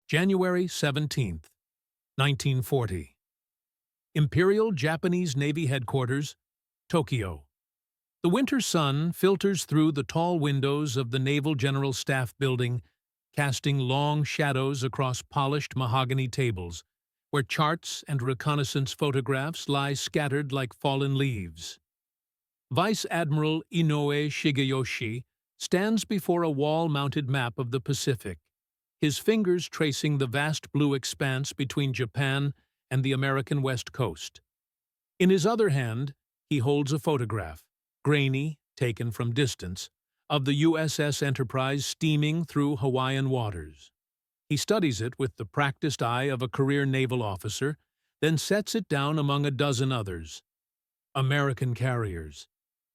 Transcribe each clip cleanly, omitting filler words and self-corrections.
January 17th, 1940. Imperial Japanese Navy Headquarters, Tokyo. The winter sun filters through the tall windows of the Naval General Staff Building, casting long shadows across polished mahogany tables, where charts and reconnaissance photographs lie scattered like fallen leaves. Vice Admiral Inoue Shigeyoshi stands before a wall-mounted map of the Pacific, his fingers tracing the vast blue expanse between Japan and the American West Coast. In his other hand, he holds a photograph, grainy, taken from distance, of the USS Enterprise steaming through Hawaiian waters. He studies it with the practiced eye of a career naval officer, then sets it down among a dozen others. American carriers.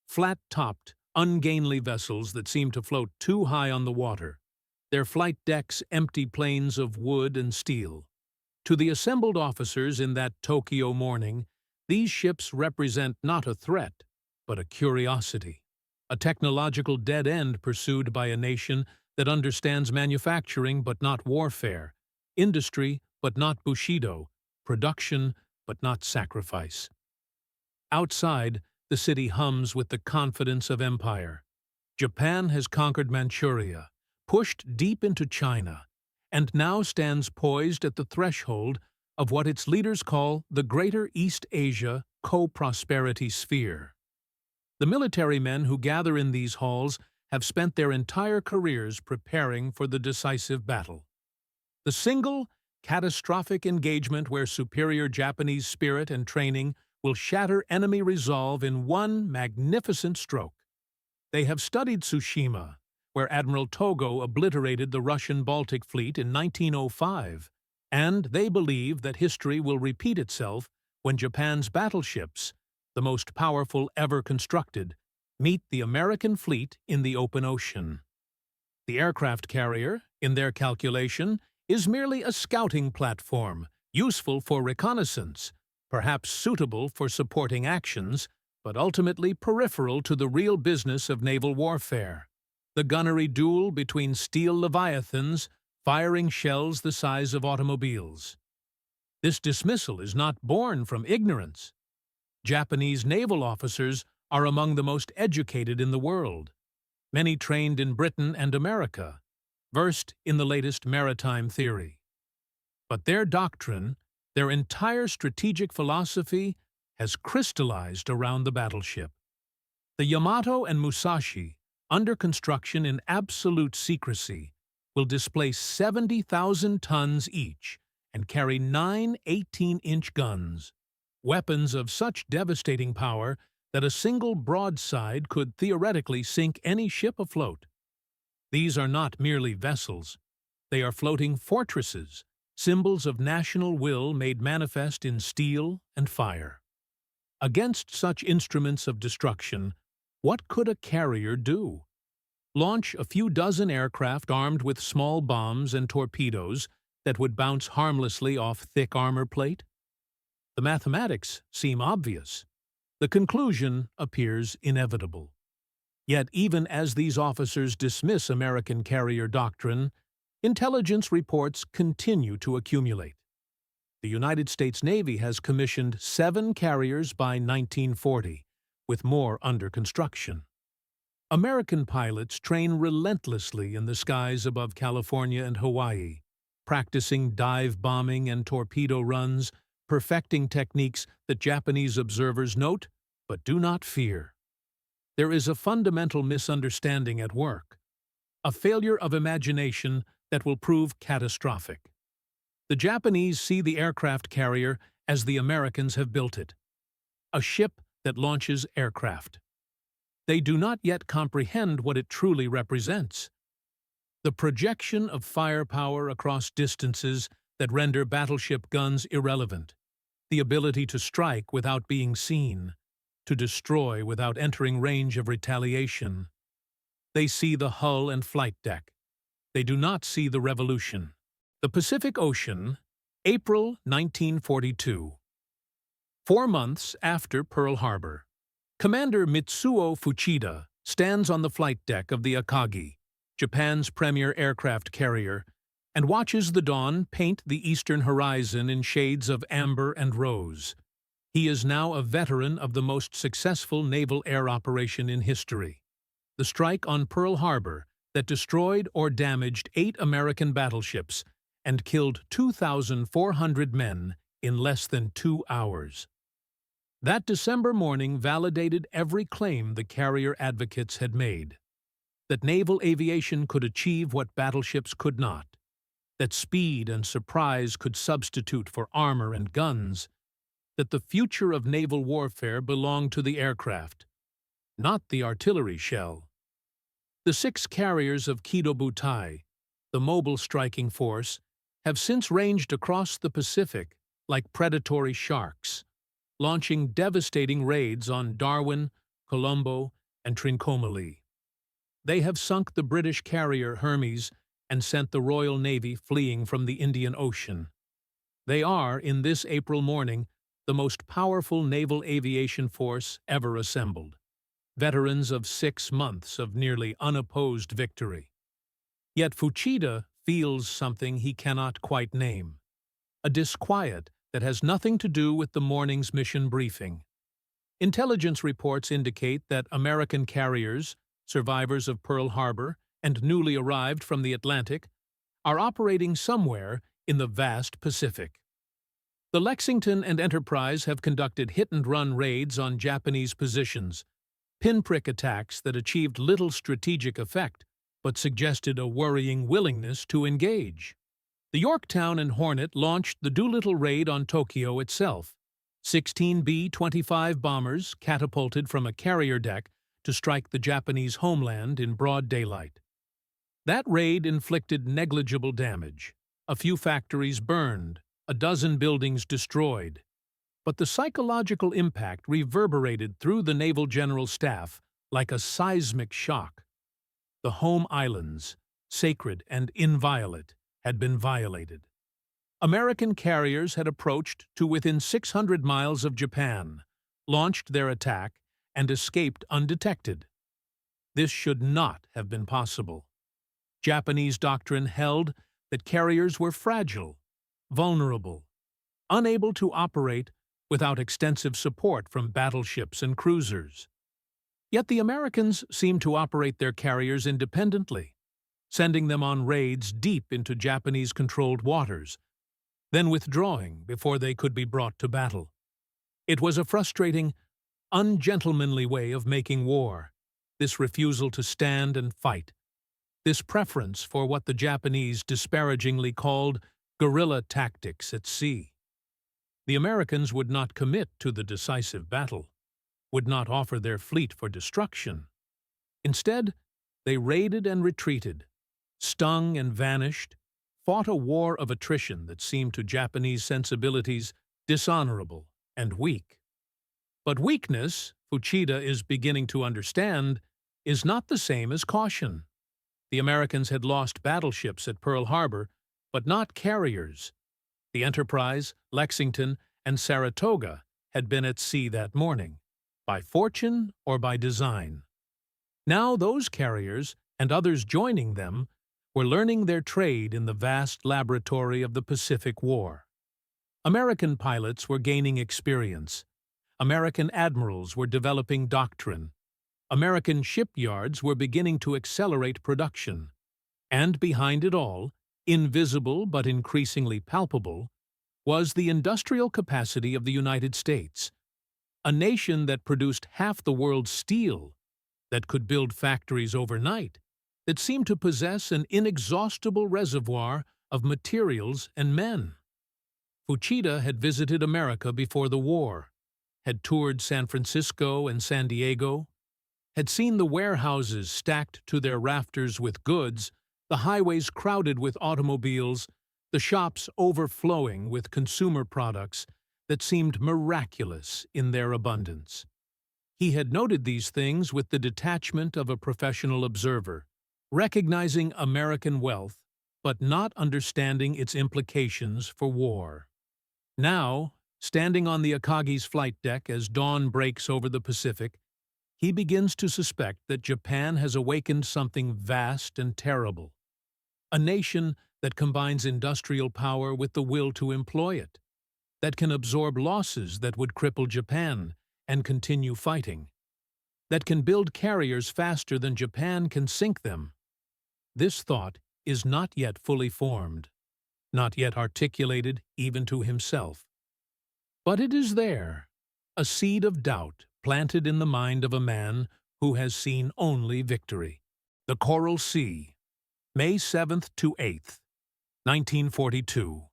Flat-topped, ungainly vessels that seem to float too high on the water, their flight decks empty plains of wood and steel. To the assembled officers in that Tokyo morning, these ships represent not a threat, but a curiosity, a technological dead end pursued by a nation that understands manufacturing but not warfare, industry but not bushido, production but not sacrifice. Outside, the city hums with the confidence of empire. Japan has conquered Manchuria, pushed deep into China, and now stands poised at the threshold of what its leaders call the Greater East Asia Co-Prosperity Sphere. The military men who gather in these halls have spent their entire careers preparing for the decisive battle. The single, catastrophic engagement where superior Japanese spirit and training will shatter enemy resolve in one magnificent stroke. They have studied Tsushima, where Admiral Togo obliterated the Russian Baltic Fleet in 1905, and they believe that history will repeat itself when Japan's battleships, the most powerful ever constructed, meet the American fleet in the open ocean. The aircraft carrier, in their calculation, is merely a scouting platform, useful for reconnaissance, perhaps suitable for supporting actions, but ultimately peripheral to the real business of naval warfare. The gunnery duel between steel leviathans firing shells the size of automobiles. This dismissal is not born from ignorance. Japanese naval officers are among the most educated in the world, many trained in Britain and America, versed in the latest maritime theory. But their doctrine, their entire strategic philosophy, has crystallized around the battleship. The Yamato and Musashi, under construction in absolute secrecy, will displace 70,000 tons each and carry 9 18-inch guns, weapons of such devastating power that a single broadside could theoretically sink any ship afloat. These are not merely vessels. They are floating fortresses, symbols of national will made manifest in steel and fire. Against such instruments of destruction, what could a carrier do? Launch a few dozen aircraft armed with small bombs and torpedoes that would bounce harmlessly off thick armor plate? The mathematics seem obvious. The conclusion appears inevitable. Yet even as these officers dismiss American carrier doctrine, intelligence reports continue to accumulate. The United States Navy has commissioned 7 carriers by 1940, with more under construction. American pilots train relentlessly in the skies above California and Hawaii, practicing dive bombing and torpedo runs, perfecting techniques that Japanese observers note but do not fear. There is a fundamental misunderstanding at work, a failure of imagination that will prove catastrophic. The Japanese see the aircraft carrier as the Americans have built it, a ship that launches aircraft. They do not yet comprehend what it truly represents. The projection of firepower across distances that render battleship guns irrelevant, the ability to strike without being seen, to destroy without entering range of retaliation. They see the hull and flight deck. They do not see the revolution. The Pacific Ocean, April 1942. 4 months after Pearl Harbor, Commander Mitsuo Fuchida stands on the flight deck of the Akagi, Japan's premier aircraft carrier, and watches the dawn paint the eastern horizon in shades of amber and rose. He is now a veteran of the most successful naval air operation in history, the strike on Pearl Harbor that destroyed or damaged 8 American battleships and killed 2,400 men in less than 2 hours. That December morning validated every claim the carrier advocates had made: that naval aviation could achieve what battleships could not, that speed and surprise could substitute for armor and guns, that the future of naval warfare belonged to the aircraft, not the artillery shell. The 6 carriers of Kido Butai, the mobile striking force, have since ranged across the Pacific like predatory sharks, launching devastating raids on Darwin, Colombo, and Trincomalee. They have sunk the British carrier Hermes and sent the Royal Navy fleeing from the Indian Ocean. They are, in this April morning, the most powerful naval aviation force ever assembled, veterans of 6 months of nearly unopposed victory. Yet Fuchida feels something he cannot quite name, a disquiet that has nothing to do with the morning's mission briefing. Intelligence reports indicate that American carriers, survivors of Pearl Harbor and newly arrived from the Atlantic, are operating somewhere in the vast Pacific. The Lexington and Enterprise have conducted hit-and-run raids on Japanese positions, pinprick attacks that achieved little strategic effect but suggested a worrying willingness to engage. The Yorktown and Hornet launched the Doolittle raid on Tokyo itself. 16 B-25 bombers catapulted from a carrier deck to strike the Japanese homeland in broad daylight. That raid inflicted negligible damage. A few factories burned, a dozen buildings destroyed. But the psychological impact reverberated through the Naval General Staff like a seismic shock. The home islands, sacred and inviolate, had been violated. American carriers had approached to within 600 miles of Japan, launched their attack, and escaped undetected. This should not have been possible. Japanese doctrine held that carriers were fragile, vulnerable, unable to operate without extensive support from battleships and cruisers. Yet the Americans seemed to operate their carriers independently, sending them on raids deep into Japanese-controlled waters, then withdrawing before they could be brought to battle. It was a frustrating, ungentlemanly way of making war, this refusal to stand and fight, this preference for what the Japanese disparagingly called guerrilla tactics at sea. The Americans would not commit to the decisive battle, would not offer their fleet for destruction. Instead, they raided and retreated, stung and vanished, fought a war of attrition that seemed to Japanese sensibilities dishonorable and weak. But weakness, Fuchida is beginning to understand, is not the same as caution. The Americans had lost battleships at Pearl Harbor, but not carriers. The Enterprise, Lexington, and Saratoga had been at sea that morning, by fortune or by design. Now those carriers, and others joining them, were learning their trade in the vast laboratory of the Pacific War. American pilots were gaining experience. American admirals were developing doctrine. American shipyards were beginning to accelerate production. And behind it all, invisible but increasingly palpable, was the industrial capacity of the United States, a nation that produced half the world's steel, that could build factories overnight, that seemed to possess an inexhaustible reservoir of materials and men. Fuchida had visited America before the war, had toured San Francisco and San Diego, had seen the warehouses stacked to their rafters with goods, the highways crowded with automobiles, the shops overflowing with consumer products that seemed miraculous in their abundance. He had noted these things with the detachment of a professional observer, recognizing American wealth, but not understanding its implications for war. Now, standing on the Akagi's flight deck as dawn breaks over the Pacific, he begins to suspect that Japan has awakened something vast and terrible, a nation that combines industrial power with the will to employ it, that can absorb losses that would cripple Japan and continue fighting, that can build carriers faster than Japan can sink them. This thought is not yet fully formed, not yet articulated even to himself. But it is there, a seed of doubt planted in the mind of a man who has seen only victory. The Coral Sea, May 7th to 8th, 1942.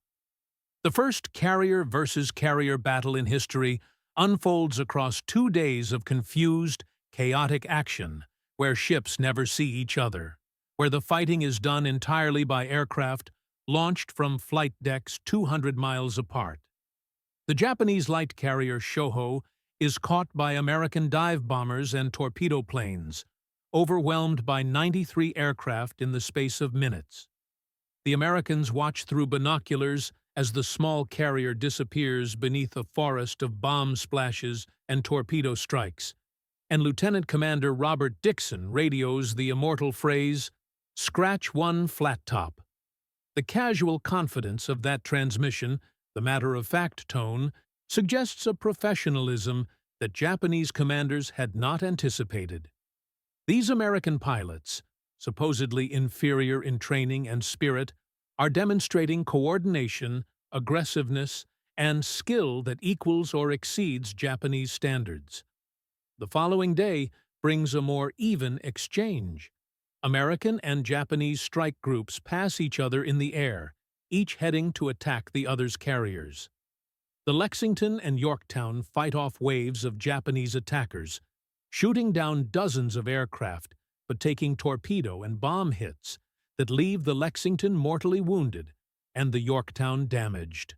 The first carrier versus carrier battle in history unfolds across 2 days of confused, chaotic action, where ships never see each other, where the fighting is done entirely by aircraft launched from flight decks 200 miles apart. The Japanese light carrier Shoho is caught by American dive bombers and torpedo planes, overwhelmed by 93 aircraft in the space of minutes. The Americans watch through binoculars as the small carrier disappears beneath a forest of bomb splashes and torpedo strikes, and Lieutenant Commander Robert Dixon radios the immortal phrase, "Scratch one flat top." The casual confidence of that transmission, the matter-of-fact tone, suggests a professionalism that Japanese commanders had not anticipated. These American pilots, supposedly inferior in training and spirit, are demonstrating coordination, aggressiveness, and skill that equals or exceeds Japanese standards. The following day brings a more even exchange. American and Japanese strike groups pass each other in the air, each heading to attack the other's carriers. The Lexington and Yorktown fight off waves of Japanese attackers, shooting down dozens of aircraft but taking torpedo and bomb hits that leave the Lexington mortally wounded and the Yorktown damaged.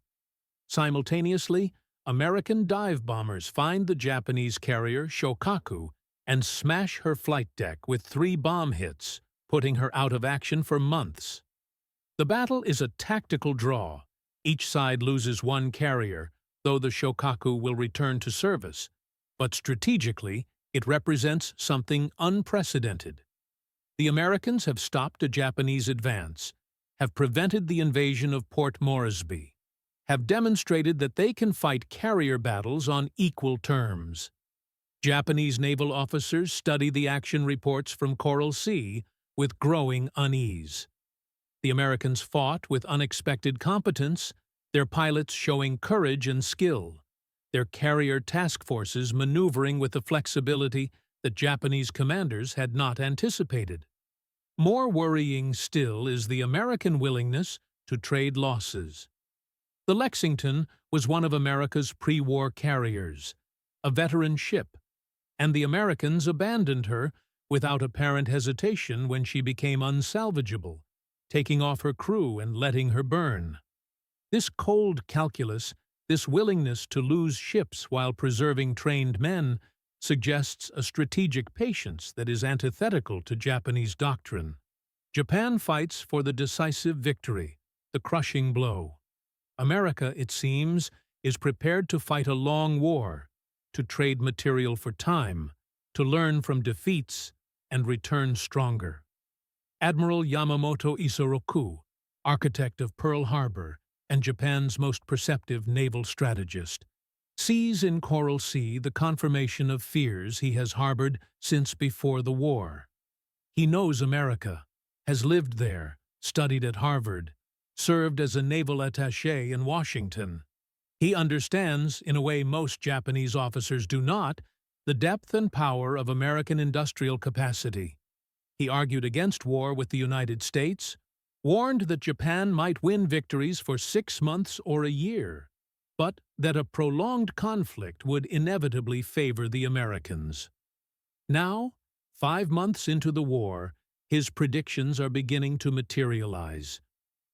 Simultaneously, American dive bombers find the Japanese carrier Shokaku and smash her flight deck with 3 bomb hits, putting her out of action for months. The battle is a tactical draw. Each side loses 1 carrier, though the Shokaku will return to service, but strategically, it represents something unprecedented. The Americans have stopped a Japanese advance, have prevented the invasion of Port Moresby, have demonstrated that they can fight carrier battles on equal terms. Japanese naval officers study the action reports from Coral Sea with growing unease. The Americans fought with unexpected competence, their pilots showing courage and skill, their carrier task forces maneuvering with a flexibility that Japanese commanders had not anticipated. More worrying still is the American willingness to trade losses. The Lexington was one of America's pre-war carriers, a veteran ship, and the Americans abandoned her without apparent hesitation when she became unsalvageable, taking off her crew and letting her burn. This cold calculus, this willingness to lose ships while preserving trained men, suggests a strategic patience that is antithetical to Japanese doctrine. Japan fights for the decisive victory, the crushing blow. America, it seems, is prepared to fight a long war, to trade material for time, to learn from defeats and return stronger. Admiral Yamamoto Isoroku, architect of Pearl Harbor and Japan's most perceptive naval strategist, sees in Coral Sea the confirmation of fears he has harbored since before the war. He knows America, has lived there, studied at Harvard, served as a naval attaché in Washington. He understands, in a way most Japanese officers do not, the depth and power of American industrial capacity. He argued against war with the United States, warned that Japan might win victories for 6 months or a year, but that a prolonged conflict would inevitably favor the Americans. Now, 5 months into the war, his predictions are beginning to materialize.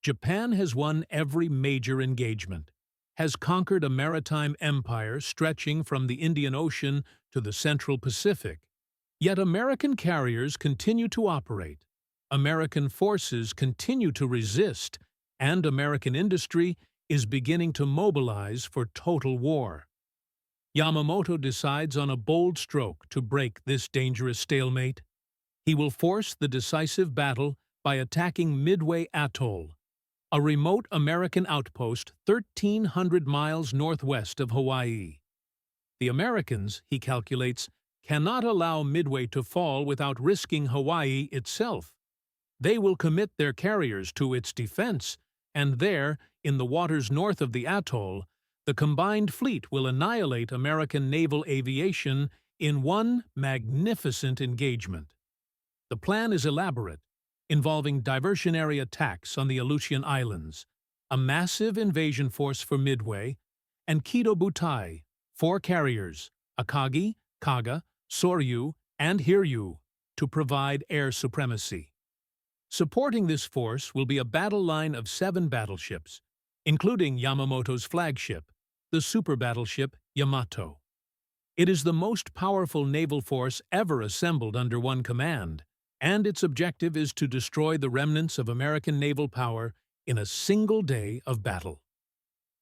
Japan has won every major engagement, has conquered a maritime empire stretching from the Indian Ocean to the Central Pacific. Yet American carriers continue to operate, American forces continue to resist, and American industry is beginning to mobilize for total war. Yamamoto decides on a bold stroke to break this dangerous stalemate. He will force the decisive battle by attacking Midway Atoll, a remote American outpost 1,300 miles northwest of Hawaii. The Americans, he calculates, cannot allow Midway to fall without risking Hawaii itself. They will commit their carriers to its defense, and there, in the waters north of the atoll, the combined fleet will annihilate American naval aviation in one magnificent engagement. The plan is elaborate, involving diversionary attacks on the Aleutian Islands, a massive invasion force for Midway, and Kido Butai, 4 carriers, Akagi, Kaga, Soryu, and Hiryu, to provide air supremacy. Supporting this force will be a battle line of 7 battleships, including Yamamoto's flagship, the super battleship Yamato. It is the most powerful naval force ever assembled under one command, and its objective is to destroy the remnants of American naval power in a single day of battle.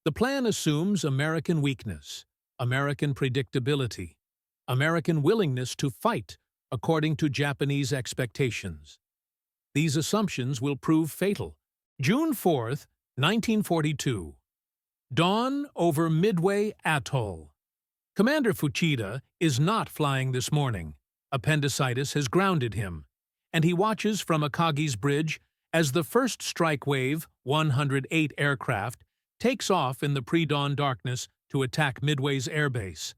The plan assumes American weakness, American predictability, American willingness to fight according to Japanese expectations. These assumptions will prove fatal. June 4th, 1942. Dawn over Midway Atoll. Commander Fuchida is not flying this morning. Appendicitis has grounded him, and he watches from Akagi's bridge as the first strike wave, 108 aircraft, takes off in the pre-dawn darkness to attack Midway's airbase.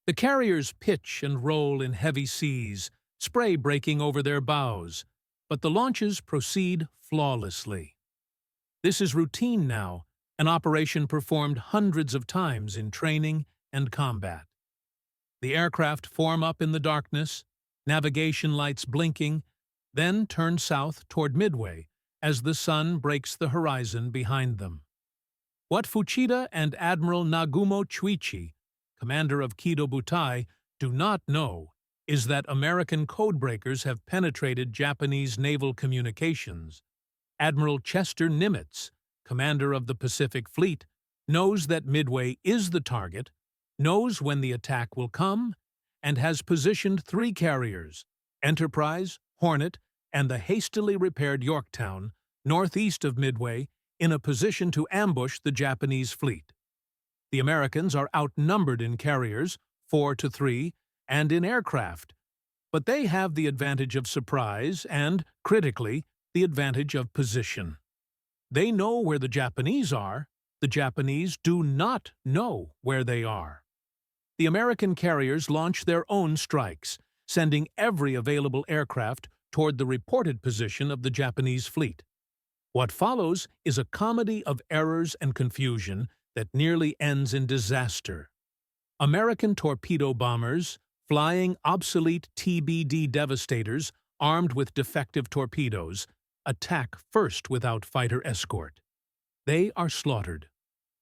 The carriers pitch and roll in heavy seas, spray breaking over their bows, but the launches proceed flawlessly. This is routine now, an operation performed hundreds of times in training and combat. The aircraft form up in the darkness, navigation lights blinking, then turn south toward Midway as the sun breaks the horizon behind them. What Fuchida and Admiral Nagumo Chuichi, commander of Kido Butai, do not know is that American codebreakers have penetrated Japanese naval communications. Admiral Chester Nimitz, commander of the Pacific Fleet, knows that Midway is the target, knows when the attack will come, and has positioned 3 carriers, Enterprise, Hornet, and the hastily repaired Yorktown, northeast of Midway, in a position to ambush the Japanese fleet. The Americans are outnumbered in carriers, 4-3, and in aircraft, but they have the advantage of surprise and, critically, the advantage of position. They know where the Japanese are. The Japanese do not know where they are. The American carriers launch their own strikes, sending every available aircraft toward the reported position of the Japanese fleet. What follows is a comedy of errors and confusion that nearly ends in disaster. American torpedo bombers, flying obsolete TBD devastators armed with defective torpedoes, attack first without fighter escort. They are slaughtered.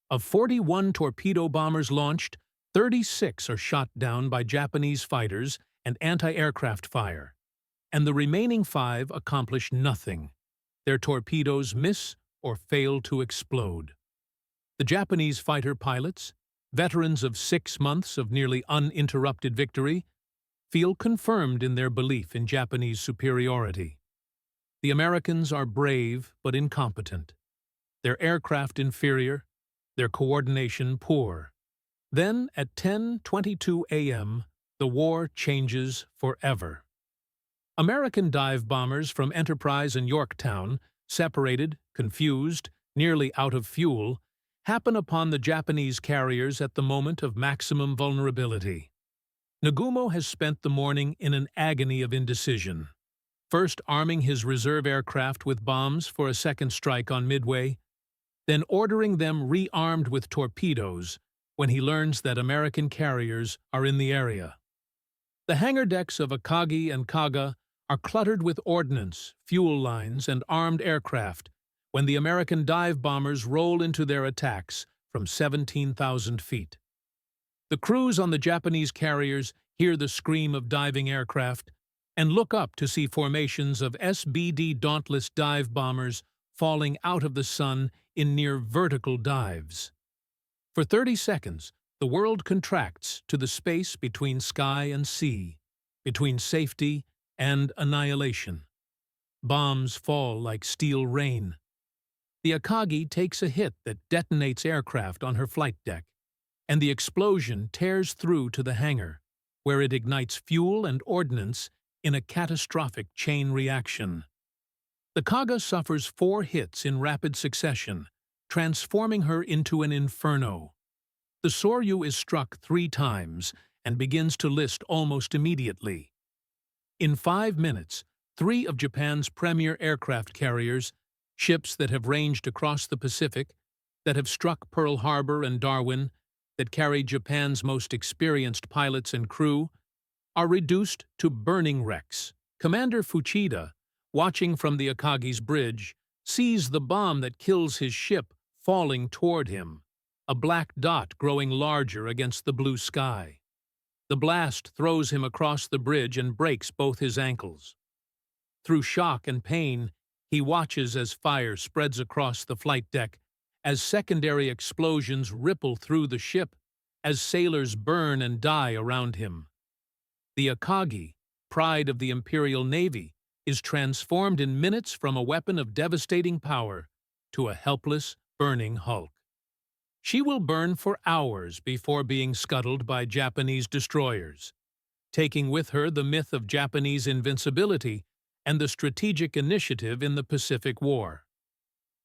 Of 41 torpedo bombers launched, 36 are shot down by Japanese fighters and anti-aircraft fire, and the remaining 5 accomplish nothing. Their torpedoes miss or fail to explode. The Japanese fighter pilots, veterans of 6 months of nearly uninterrupted victory, feel confirmed in their belief in Japanese superiority. The Americans are brave but incompetent, their aircraft inferior, their coordination poor. Then, at 10:22 a.m., the war changes forever. American dive bombers from Enterprise and Yorktown, separated, confused, nearly out of fuel, happen upon the Japanese carriers at the moment of maximum vulnerability. Nagumo has spent the morning in an agony of indecision, first arming his reserve aircraft with bombs for a second strike on Midway, then ordering them rearmed with torpedoes when he learns that American carriers are in the area. The hangar decks of Akagi and Kaga are cluttered with ordnance, fuel lines, and armed aircraft when the American dive bombers roll into their attacks from 17,000 feet. The crews on the Japanese carriers hear the scream of diving aircraft and look up to see formations of SBD Dauntless dive bombers falling out of the sun in near vertical dives. For 30 seconds, the world contracts to the space between sky and sea, between safety and annihilation. Bombs fall like steel rain. The Akagi takes a hit that detonates aircraft on her flight deck, and the explosion tears through to the hangar, where it ignites fuel and ordnance in a catastrophic chain reaction. The Kaga suffers 4 hits in rapid succession, transforming her into an inferno. The Soryu is struck 3 times and begins to list almost immediately. In 5 minutes, 3 of Japan's premier aircraft carriers, ships that have ranged across the Pacific, that have struck Pearl Harbor and Darwin, that carry Japan's most experienced pilots and crew, are reduced to burning wrecks. Commander Fuchida, watching from the Akagi's bridge, sees the bomb that kills his ship falling toward him, a black dot growing larger against the blue sky. The blast throws him across the bridge and breaks both his ankles. Through shock and pain, he watches as fire spreads across the flight deck, as secondary explosions ripple through the ship, as sailors burn and die around him. The Akagi, pride of the Imperial Navy, is transformed in minutes from a weapon of devastating power to a helpless, burning hulk. She will burn for hours before being scuttled by Japanese destroyers, taking with her the myth of Japanese invincibility and the strategic initiative in the Pacific War.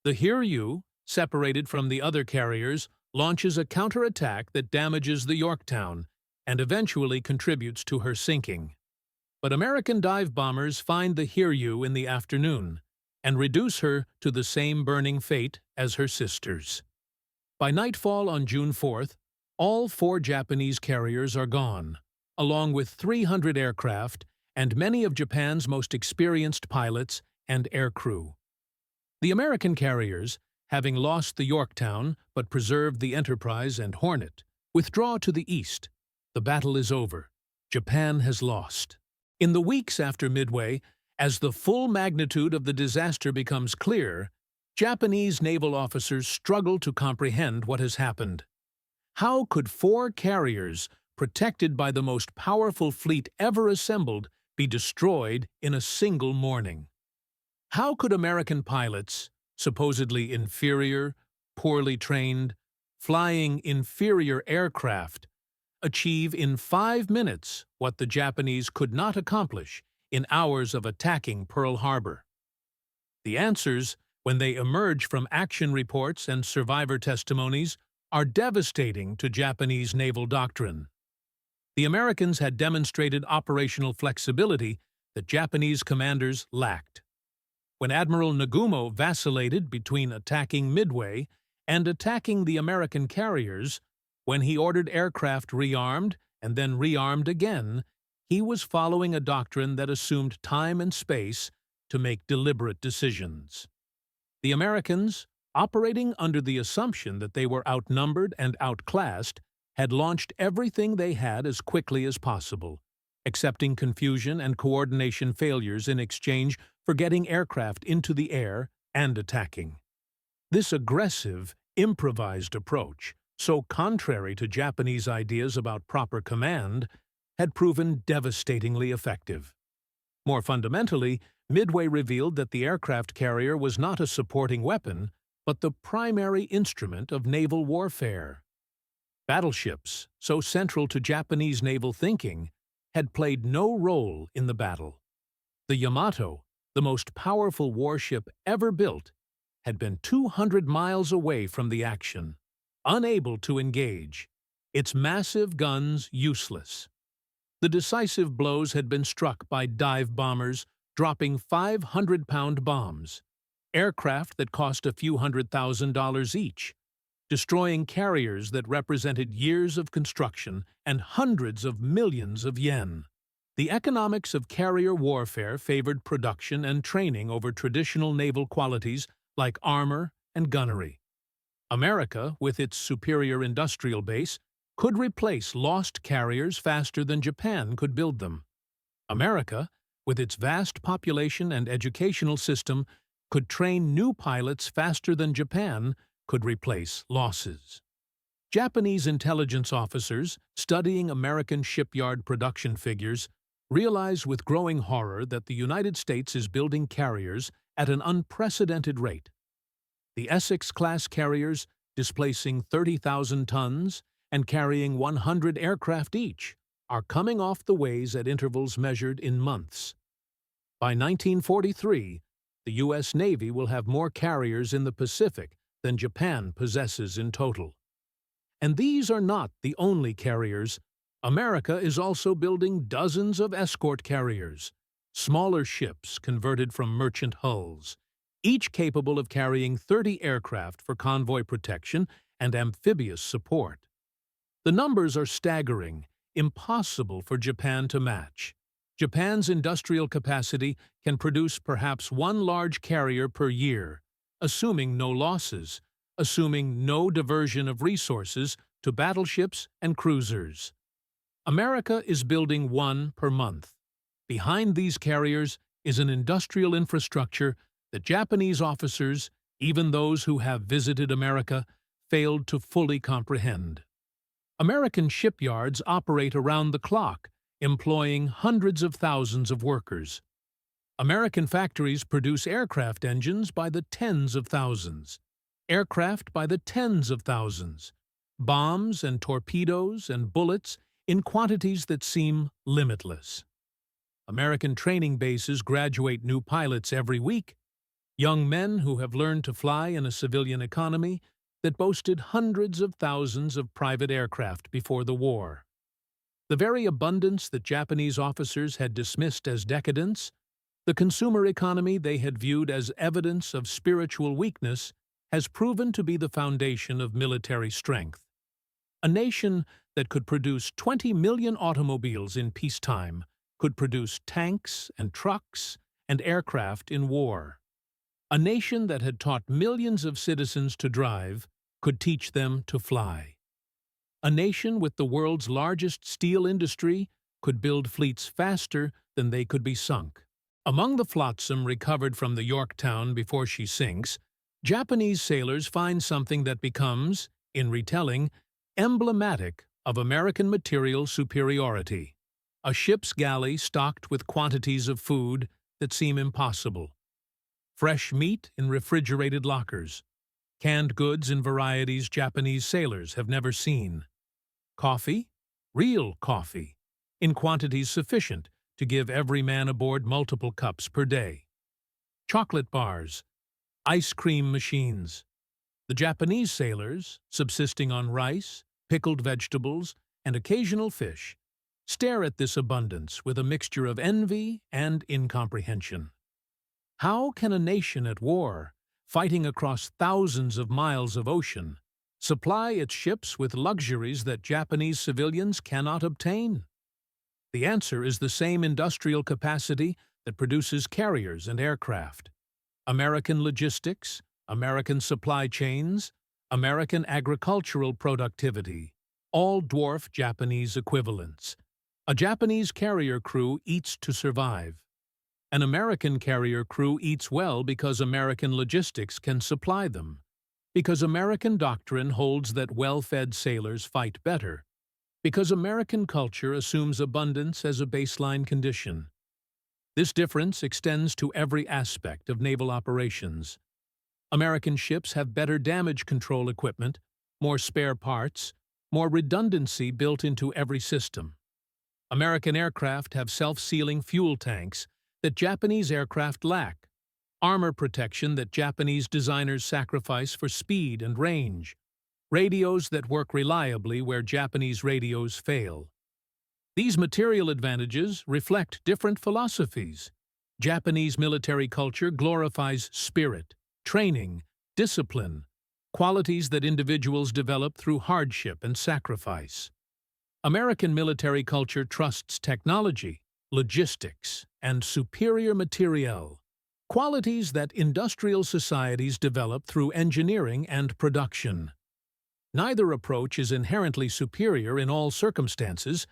The Hiryu, separated from the other carriers, launches a counterattack that damages the Yorktown and eventually contributes to her sinking. But American dive bombers find the Hiryu in the afternoon and reduce her to the same burning fate as her sisters. By nightfall on June 4th, all 4 Japanese carriers are gone, along with 300 aircraft and many of Japan's most experienced pilots and aircrew. The American carriers, having lost the Yorktown but preserved the Enterprise and Hornet, withdraw to the east. The battle is over. Japan has lost. In the weeks after Midway, as the full magnitude of the disaster becomes clear, Japanese naval officers struggle to comprehend what has happened. How could 4 carriers, protected by the most powerful fleet ever assembled, be destroyed in a single morning? How could American pilots, supposedly inferior, poorly trained, flying inferior aircraft, achieve in 5 minutes what the Japanese could not accomplish in hours of attacking Pearl Harbor? The answers, when they emerge from action reports and survivor testimonies, are devastating to Japanese naval doctrine. The Americans had demonstrated operational flexibility that Japanese commanders lacked. When Admiral Nagumo vacillated between attacking Midway and attacking the American carriers, when he ordered aircraft rearmed and then rearmed again, he was following a doctrine that assumed time and space to make deliberate decisions. The Americans, operating under the assumption that they were outnumbered and outclassed, had launched everything they had as quickly as possible, accepting confusion and coordination failures in exchange for getting aircraft into the air and attacking. This aggressive, improvised approach, so contrary to Japanese ideas about proper command, had proven devastatingly effective. More fundamentally, Midway revealed that the aircraft carrier was not a supporting weapon, but the primary instrument of naval warfare. Battleships, so central to Japanese naval thinking, had played no role in the battle. The Yamato, the most powerful warship ever built, had been 200 miles away from the action, unable to engage, its massive guns useless. The decisive blows had been struck by dive bombers dropping 500-pound bombs, aircraft that cost a few $100,000 each, destroying carriers that represented years of construction and hundreds of millions of yen. The economics of carrier warfare favored production and training over traditional naval qualities like armor and gunnery. America, with its superior industrial base, could replace lost carriers faster than Japan could build them. America, with its vast population and educational system, could train new pilots faster than Japan could replace losses. Japanese intelligence officers, studying American shipyard production figures, realize with growing horror that the United States is building carriers at an unprecedented rate. The Essex-class carriers, displacing 30,000 tons and carrying 100 aircraft each, are coming off the ways at intervals measured in months. By 1943, the U.S. Navy will have more carriers in the Pacific than Japan possesses in total. And these are not the only carriers. America is also building dozens of escort carriers, smaller ships converted from merchant hulls, each capable of carrying 30 aircraft for convoy protection and amphibious support. The numbers are staggering, impossible for Japan to match. Japan's industrial capacity can produce perhaps one large carrier per year, assuming no losses, assuming no diversion of resources to battleships and cruisers. America is building one per month. Behind these carriers is an industrial infrastructure that Japanese officers, even those who have visited America, failed to fully comprehend. American shipyards operate around the clock, employing hundreds of thousands of workers. American factories produce aircraft engines by the tens of thousands, aircraft by the tens of thousands, bombs and torpedoes and bullets in quantities that seem limitless. American training bases graduate new pilots every week, young men who have learned to fly in a civilian economy that boasted hundreds of thousands of private aircraft before the war. The very abundance that Japanese officers had dismissed as decadence, the consumer economy they had viewed as evidence of spiritual weakness, has proven to be the foundation of military strength. A nation that could produce 20 million automobiles in peacetime could produce tanks and trucks and aircraft in war. A nation that had taught millions of citizens to drive could teach them to fly. A nation with the world's largest steel industry could build fleets faster than they could be sunk. Among the flotsam recovered from the Yorktown before she sinks, Japanese sailors find something that becomes, in retelling, emblematic of American material superiority. A ship's galley stocked with quantities of food that seem impossible. Fresh meat in refrigerated lockers. Canned goods in varieties Japanese sailors have never seen. Coffee, real coffee, in quantities sufficient to give every man aboard multiple cups per day. Chocolate bars, ice cream machines. The Japanese sailors, subsisting on rice, pickled vegetables, and occasional fish, stare at this abundance with a mixture of envy and incomprehension. How can a nation at war, fighting across thousands of miles of ocean, supply its ships with luxuries that Japanese civilians cannot obtain? The answer is the same industrial capacity that produces carriers and aircraft. American logistics, American supply chains, American agricultural productivity, all dwarf Japanese equivalents. A Japanese carrier crew eats to survive. An American carrier crew eats well because American logistics can supply them, because American doctrine holds that well-fed sailors fight better, because American culture assumes abundance as a baseline condition. This difference extends to every aspect of naval operations. American ships have better damage control equipment, more spare parts, more redundancy built into every system. American aircraft have self-sealing fuel tanks that Japanese aircraft lack, armor protection that Japanese designers sacrifice for speed and range, radios that work reliably where Japanese radios fail. These material advantages reflect different philosophies. Japanese military culture glorifies spirit, training, discipline, qualities that individuals develop through hardship and sacrifice. American military culture trusts technology, logistics, and superior materiel, qualities that industrial societies develop through engineering and production. Neither approach is inherently superior in all circumstances,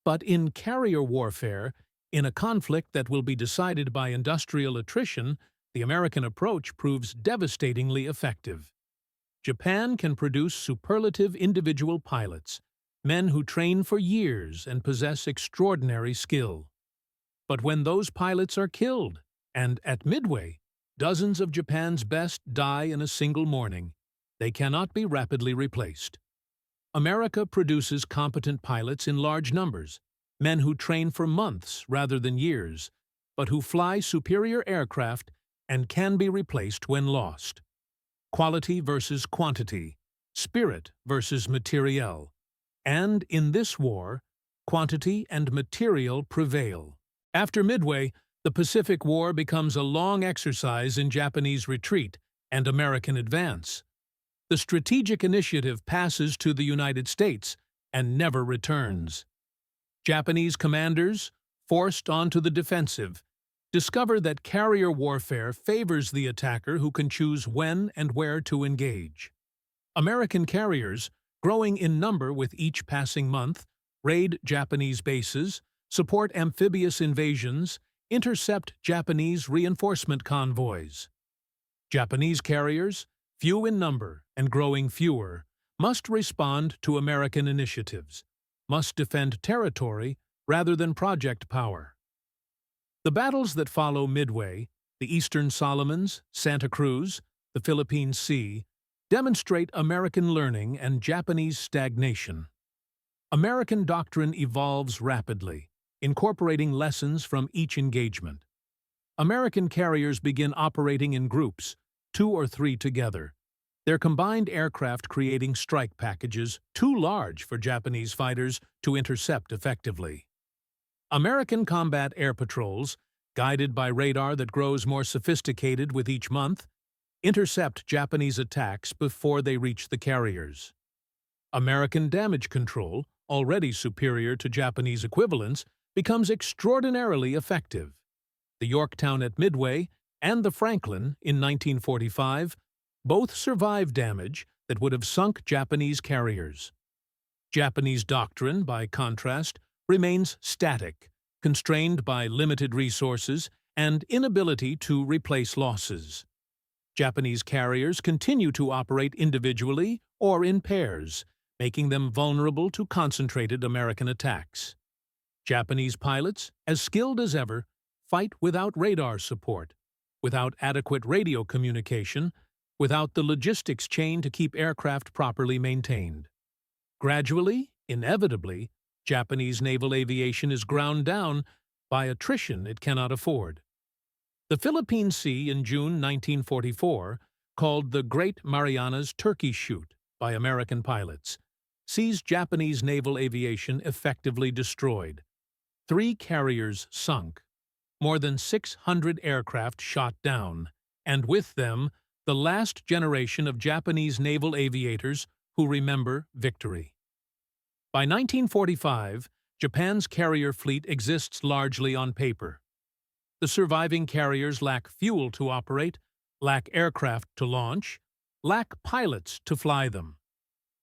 but in carrier warfare, in a conflict that will be decided by industrial attrition, the American approach proves devastatingly effective. Japan can produce superlative individual pilots, men who train for years and possess extraordinary skill. But when those pilots are killed, and at Midway, Dozens of Japan's best die in a single morning. They cannot be rapidly replaced. America produces competent pilots in large numbers, men who train for months rather than years, but who fly superior aircraft and can be replaced when lost. Quality versus quantity, spirit versus materiel. And in this war, quantity and material prevail. After Midway, the Pacific War becomes a long exercise in Japanese retreat and American advance. The strategic initiative passes to the United States and never returns. Japanese commanders, forced onto the defensive, discover that carrier warfare favors the attacker who can choose when and where to engage. American carriers, growing in number with each passing month, raid Japanese bases, support amphibious invasions, intercept Japanese reinforcement convoys. Japanese carriers, few in number and growing fewer, must respond to American initiatives, must defend territory rather than project power. The battles that follow Midway, the Eastern Solomons, Santa Cruz, the Philippine Sea, demonstrate American learning and Japanese stagnation. American doctrine evolves rapidly, incorporating lessons from each engagement. American carriers begin operating in groups, 2 or 3 together, their combined aircraft creating strike packages too large for Japanese fighters to intercept effectively. American combat air patrols, guided by radar that grows more sophisticated with each month, intercept Japanese attacks before they reach the carriers. American damage control, already superior to Japanese equivalents, becomes extraordinarily effective. The Yorktown at Midway and the Franklin in 1945 both survive damage that would have sunk Japanese carriers. Japanese doctrine, by contrast, remains static, constrained by limited resources and inability to replace losses. Japanese carriers continue to operate individually or in pairs, making them vulnerable to concentrated American attacks. Japanese pilots, as skilled as ever, fight without radar support, without adequate radio communication, without the logistics chain to keep aircraft properly maintained. Gradually, inevitably, Japanese naval aviation is ground down by attrition it cannot afford. The Philippine Sea in June 1944, called the Great Marianas Turkey Shoot by American pilots, sees Japanese naval aviation effectively destroyed. 3 carriers sunk, more than 600 aircraft shot down, and with them, the last generation of Japanese naval aviators who remember victory. By 1945, Japan's carrier fleet exists largely on paper. The surviving carriers lack fuel to operate, lack aircraft to launch, lack pilots to fly them.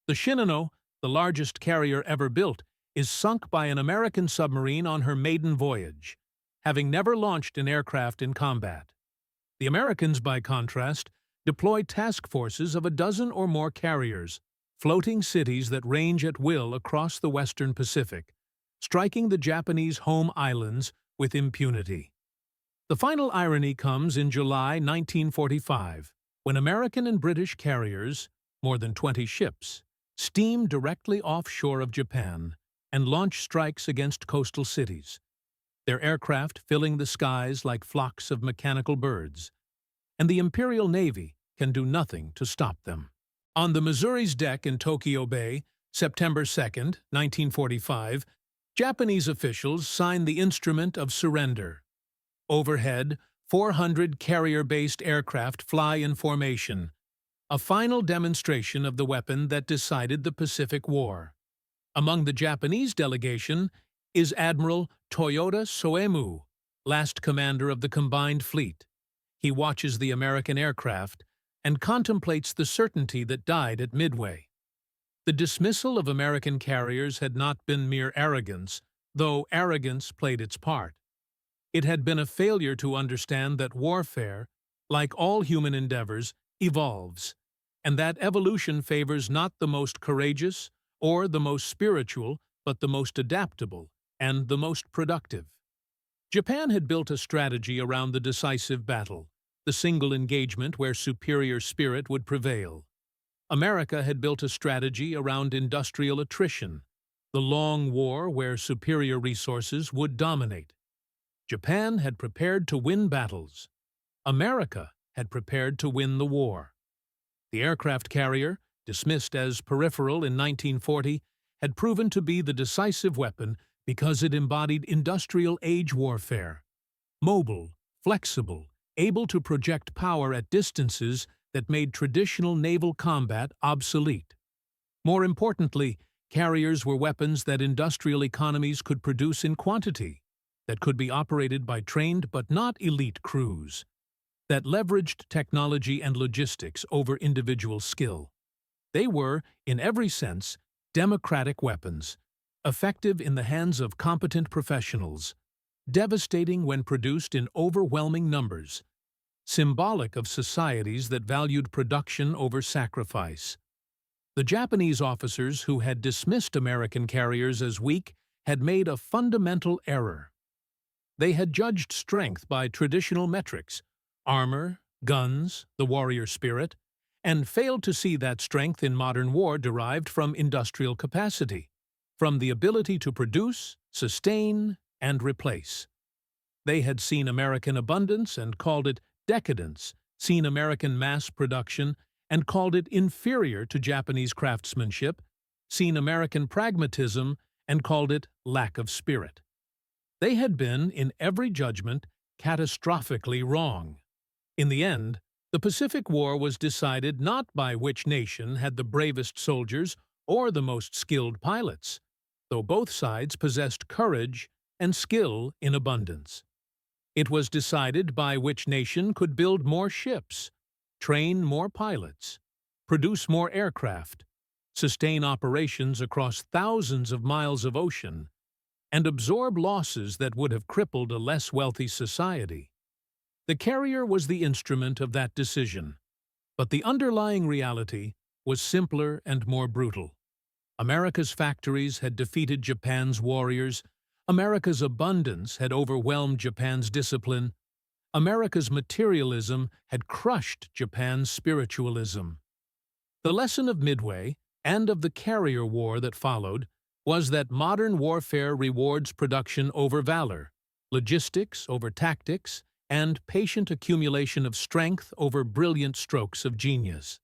The Shinano, the largest carrier ever built, is sunk by an American submarine on her maiden voyage, having never launched an aircraft in combat. The Americans, by contrast, deploy task forces of a dozen or more carriers, floating cities that range at will across the western Pacific, striking the Japanese home islands with impunity. The final irony comes in July 1945, when American and British carriers, more than 20 ships, steam directly offshore of Japan and launch strikes against coastal cities, their aircraft filling the skies like flocks of mechanical birds, and the Imperial Navy can do nothing to stop them. On the Missouri's deck in Tokyo Bay, September 2, 1945, Japanese officials sign the instrument of surrender. Overhead, 400 carrier-based aircraft fly in formation, a final demonstration of the weapon that decided the Pacific War. Among the Japanese delegation is Admiral Toyoda Soemu, last commander of the combined fleet. He watches the American aircraft and contemplates the certainty that died at Midway. The dismissal of American carriers had not been mere arrogance, though arrogance played its part. It had been a failure to understand that warfare, like all human endeavors, evolves, and that evolution favors not the most courageous or the most spiritual, but the most adaptable and the most productive. Japan had built a strategy around the decisive battle, the single engagement where superior spirit would prevail. America had built a strategy around industrial attrition, the long war where superior resources would dominate. Japan had prepared to win battles. America had prepared to win the war. The aircraft carrier, dismissed as peripheral in 1940, had proven to be the decisive weapon because it embodied industrial age warfare. Mobile, flexible, able to project power at distances that made traditional naval combat obsolete. More importantly, carriers were weapons that industrial economies could produce in quantity, that could be operated by trained but not elite crews, that leveraged technology and logistics over individual skill. They were, in every sense, democratic weapons, effective in the hands of competent professionals, devastating when produced in overwhelming numbers, symbolic of societies that valued production over sacrifice. The Japanese officers who had dismissed American carriers as weak had made a fundamental error. They had judged strength by traditional metrics, armor, guns, the warrior spirit, and failed to see that strength in modern war derived from industrial capacity, from the ability to produce, sustain, and replace. They had seen American abundance and called it decadence, seen American mass production and called it inferior to Japanese craftsmanship, seen American pragmatism and called it lack of spirit. They had been, in every judgment, catastrophically wrong. In the end, the Pacific War was decided not by which nation had the bravest soldiers or the most skilled pilots, though both sides possessed courage and skill in abundance. It was decided by which nation could build more ships, train more pilots, produce more aircraft, sustain operations across thousands of miles of ocean, and absorb losses that would have crippled a less wealthy society. The carrier was the instrument of that decision, but the underlying reality was simpler and more brutal. America's factories had defeated Japan's warriors. America's abundance had overwhelmed Japan's discipline. America's materialism had crushed Japan's spiritualism. The lesson of Midway, and of the carrier war that followed, was that modern warfare rewards production over valor, logistics over tactics, and patient accumulation of strength over brilliant strokes of genius.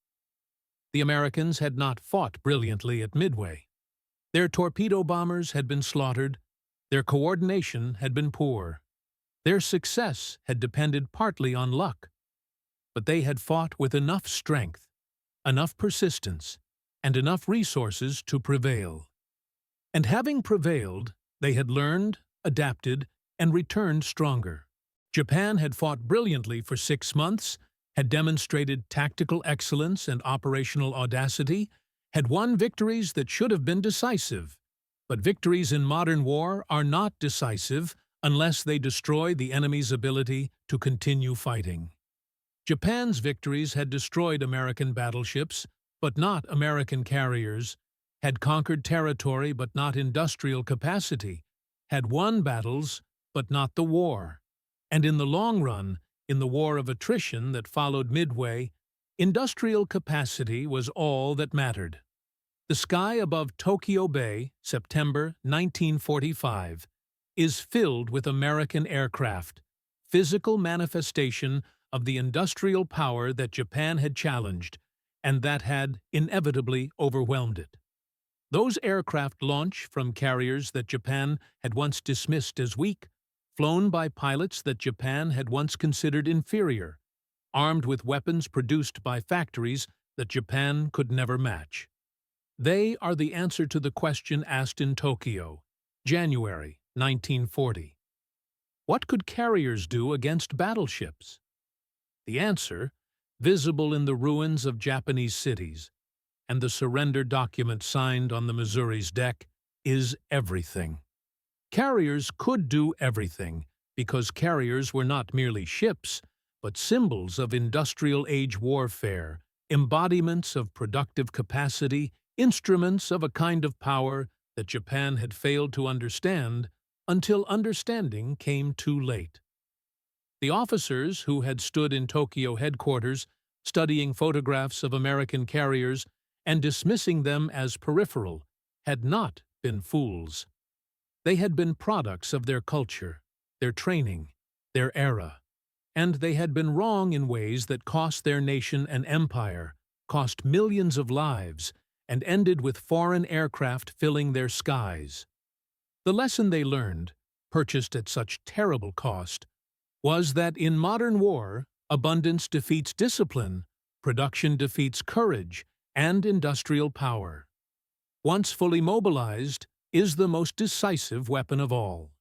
The Americans had not fought brilliantly at Midway. Their torpedo bombers had been slaughtered. Their coordination had been poor. Their success had depended partly on luck. But they had fought with enough strength, enough persistence, and enough resources to prevail. And having prevailed, they had learned, adapted, and returned stronger. Japan had fought brilliantly for 6 months, had demonstrated tactical excellence and operational audacity, had won victories that should have been decisive. But victories in modern war are not decisive unless they destroy the enemy's ability to continue fighting. Japan's victories had destroyed American battleships, but not American carriers, had conquered territory but not industrial capacity, had won battles but not the war. And in the long run, in the war of attrition that followed Midway, industrial capacity was all that mattered. The sky above Tokyo Bay, September 1945, is filled with American aircraft, physical manifestation of the industrial power that Japan had challenged and that had inevitably overwhelmed it. Those aircraft launch from carriers that Japan had once dismissed as weak, flown by pilots that Japan had once considered inferior, armed with weapons produced by factories that Japan could never match. They are the answer to the question asked in Tokyo, January 1940. What could carriers do against battleships? The answer, visible in the ruins of Japanese cities, and the surrender document signed on the Missouri's deck, is everything. Carriers could do everything because carriers were not merely ships, but symbols of industrial age warfare, embodiments of productive capacity, instruments of a kind of power that Japan had failed to understand until understanding came too late. The officers who had stood in Tokyo headquarters, studying photographs of American carriers and dismissing them as peripheral, had not been fools. They had been products of their culture, their training, their era, and they had been wrong in ways that cost their nation an empire, cost millions of lives, and ended with foreign aircraft filling their skies. The lesson they learned, purchased at such terrible cost, was that in modern war, abundance defeats discipline, production defeats courage, and industrial power. Once fully mobilized, is the most decisive weapon of all.